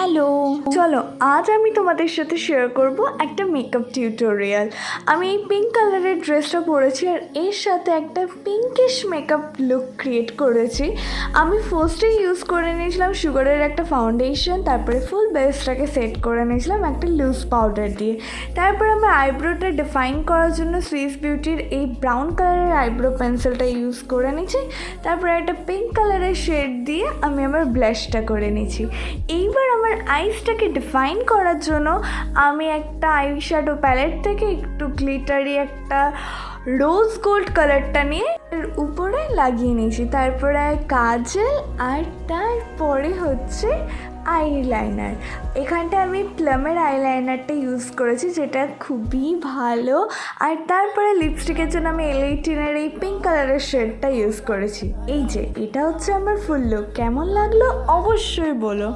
Hello, চলো আজ আমি তোমাদের সাথে শেয়ার করব একটা মেকআপ টিউটোরিয়াল। আমি এই পিঙ্ক কালারের ড্রেসটা পরেছি আর এর সাথে একটা পিঙ্কিশ মেকআপ লুক ক্রিয়েট করেছি। আমি ফার্স্টে ইউজ করে নিয়েছিলাম সুগারের একটা ফাউন্ডেশন, তারপরে ফুল বেসটাকে সেট করে নিয়েছিলাম একটা লুজ পাউডার দিয়ে। তারপর আমি আইব্রোটা ডিফাইন করার জন্য সুইস বিউটির এই ব্রাউন কালারের আইব্রো পেন্সিলটা ইউজ করে নিয়েছি। তারপরে একটা পিঙ্ক কালারের শেড দিয়ে আমি আমার ব্লাশটা করে নিয়েছি। এইবার আমার আইসটাকে ডিফাইন করার জন্য আমি একটা আইশ্যাডো প্যালেট থেকে একটু গ্লিটারি একটা রোজ গোল্ড কালারটা নিয়ে এর উপরে লাগিয়ে নিয়েছি। তারপরে কাজল আর তারপরে হচ্ছে আইলাইনার। এখানটা আমি প্লামের আইলাইনারটা ইউজ করেছি, যেটা খুবই ভালো। আর তারপরে লিপস্টিকের জন্য আমি L18-এর এই পিঙ্ক কালারের শেডটা ইউজ করেছি। এই যে এটা হচ্ছে আমার ফুল লুক। কেমন লাগলো অবশ্যই বলো।